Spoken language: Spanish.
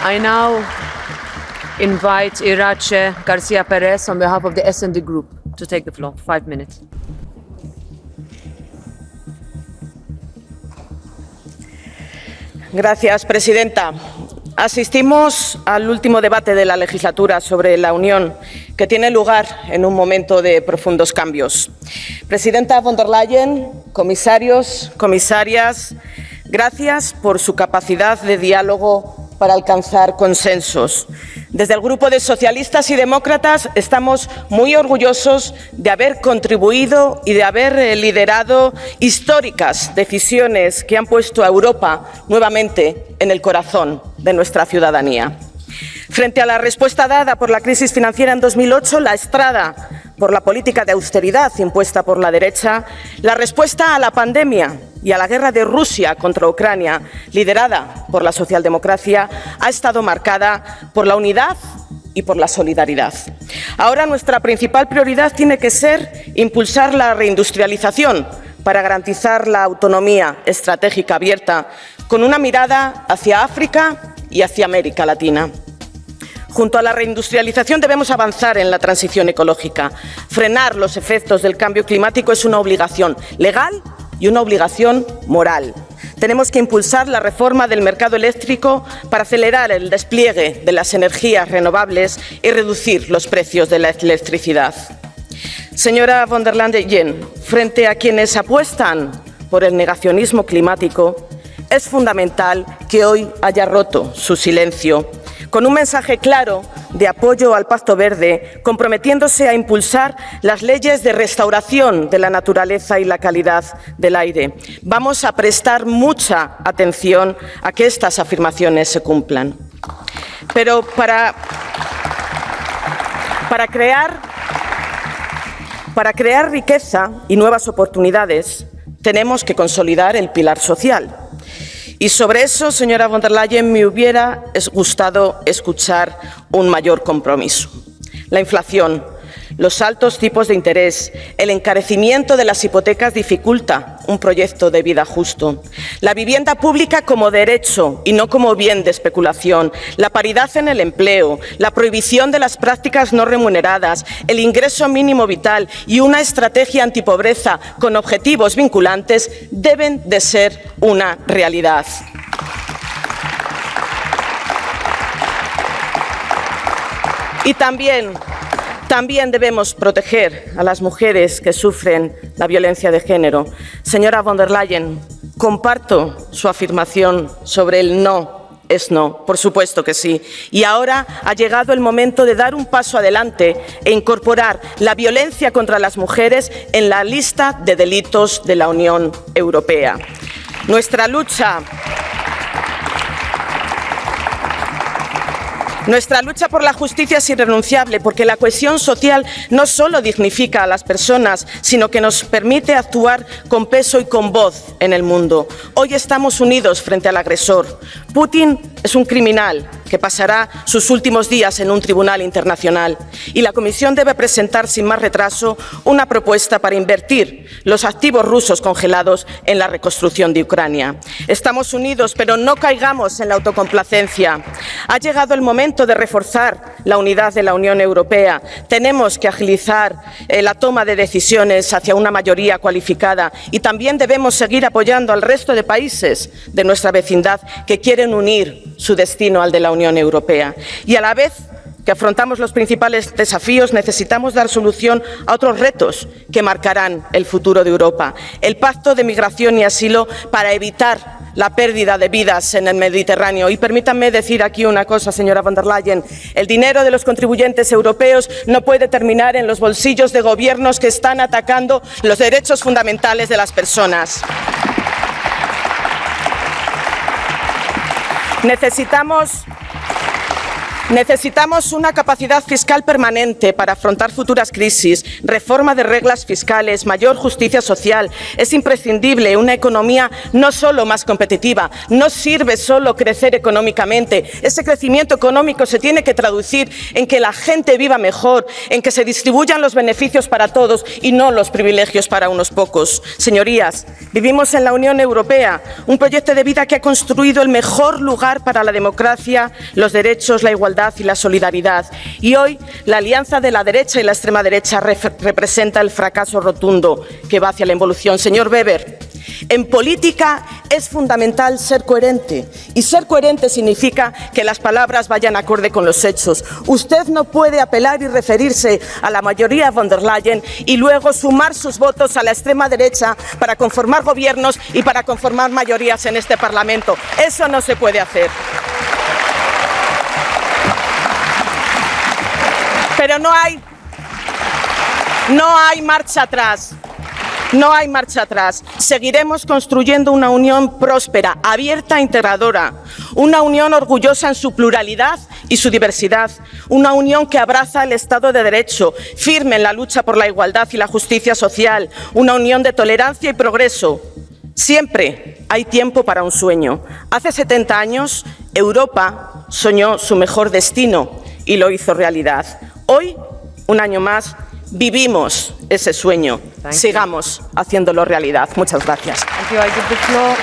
I now invite Irache Garcia Perez on behalf of the S&D Group to take the floor. 5 minutes. Gracias, presidenta. Asistimos al último debate de la legislatura sobre la Unión, que tiene lugar en un momento de profundos cambios. Presidenta von der Leyen, comisarios, comisarias, gracias por su capacidad de diálogo para alcanzar consensos. Desde el Grupo de Socialistas y Demócratas estamos muy orgullosos de haber contribuido y de haber liderado históricas decisiones que han puesto a Europa nuevamente en el corazón de nuestra ciudadanía. Frente a la respuesta dada por la crisis financiera en 2008, la estrada por la política de austeridad impuesta por la derecha, la respuesta a la pandemia y a la guerra de Rusia contra Ucrania, liderada por la socialdemocracia, ha estado marcada por la unidad y por la solidaridad. Ahora nuestra principal prioridad tiene que ser impulsar la reindustrialización para garantizar la autonomía estratégica abierta, con una mirada hacia África y hacia América Latina. Junto a la reindustrialización debemos avanzar en la transición ecológica. Frenar los efectos del cambio climático es una obligación legal y una obligación moral. Tenemos que impulsar la reforma del mercado eléctrico para acelerar el despliegue de las energías renovables y reducir los precios de la electricidad. Señora von der Leyen, frente a quienes apuestan por el negacionismo climático, es fundamental que hoy haya roto su silencio con un mensaje claro de apoyo al Pacto Verde, comprometiéndose a impulsar las leyes de restauración de la naturaleza y la calidad del aire. Vamos a prestar mucha atención a que estas afirmaciones se cumplan. Pero para crear riqueza y nuevas oportunidades, tenemos que consolidar el pilar social. Y sobre eso, señora von der Leyen, me hubiera gustado escuchar un mayor compromiso. La inflación, los altos tipos de interés, el encarecimiento de las hipotecas dificulta un proyecto de vida justo. La vivienda pública como derecho y no como bien de especulación, la paridad en el empleo, la prohibición de las prácticas no remuneradas, el ingreso mínimo vital y una estrategia antipobreza con objetivos vinculantes deben de ser una realidad. Y también debemos proteger a las mujeres que sufren la violencia de género. Señora von der Leyen, comparto su afirmación sobre el no es no, por supuesto que sí. Y ahora ha llegado el momento de dar un paso adelante e incorporar la violencia contra las mujeres en la lista de delitos de la Unión Europea. Nuestra lucha por la justicia es irrenunciable, porque la cohesión social no solo dignifica a las personas, sino que nos permite actuar con peso y con voz en el mundo. Hoy estamos unidos frente al agresor. Putin es un criminal que pasará sus últimos días en un tribunal internacional, y la Comisión debe presentar sin más retraso una propuesta para invertir los activos rusos congelados en la reconstrucción de Ucrania. Estamos unidos, pero no caigamos en la autocomplacencia. Ha llegado el momento de reforzar la unidad de la Unión Europea. Tenemos que agilizar la toma de decisiones hacia una mayoría cualificada, y también debemos seguir apoyando al resto de países de nuestra vecindad que quieren unir su destino al de la Unión Europea. Y a la vez que afrontamos los principales desafíos, necesitamos dar solución a otros retos que marcarán el futuro de Europa. El Pacto de Migración y Asilo para evitar la pérdida de vidas en el Mediterráneo. Y permítanme decir aquí una cosa, señora von der Leyen. El dinero de los contribuyentes europeos no puede terminar en los bolsillos de gobiernos que están atacando los derechos fundamentales de las personas. Necesitamos una capacidad fiscal permanente para afrontar futuras crisis, reforma de reglas fiscales, mayor justicia social. Es imprescindible una economía no solo más competitiva, no sirve solo crecer económicamente. Ese crecimiento económico se tiene que traducir en que la gente viva mejor, en que se distribuyan los beneficios para todos y no los privilegios para unos pocos. Señorías, vivimos en la Unión Europea, un proyecto de vida que ha construido el mejor lugar para la democracia, los derechos, la igualdad y la solidaridad. Y hoy la alianza de la derecha y la extrema derecha representa el fracaso rotundo que va hacia la involución. Señor Weber, en política es fundamental ser coherente, y ser coherente significa que las palabras vayan acorde con los hechos. Usted no puede apelar y referirse a la mayoría von der Leyen y luego sumar sus votos a la extrema derecha para conformar gobiernos y para conformar mayorías en este Parlamento. Eso no se puede hacer. Pero no hay marcha atrás. No hay marcha atrás. Seguiremos construyendo una unión próspera, abierta e integradora. Una unión orgullosa en su pluralidad y su diversidad. Una unión que abraza el Estado de Derecho, firme en la lucha por la igualdad y la justicia social. Una unión de tolerancia y progreso. Siempre hay tiempo para un sueño. Hace 70 años, Europa soñó su mejor destino y lo hizo realidad. Hoy, un año más, vivimos ese sueño. Sigamos haciéndolo realidad. Muchas gracias. Thank you. I give the floor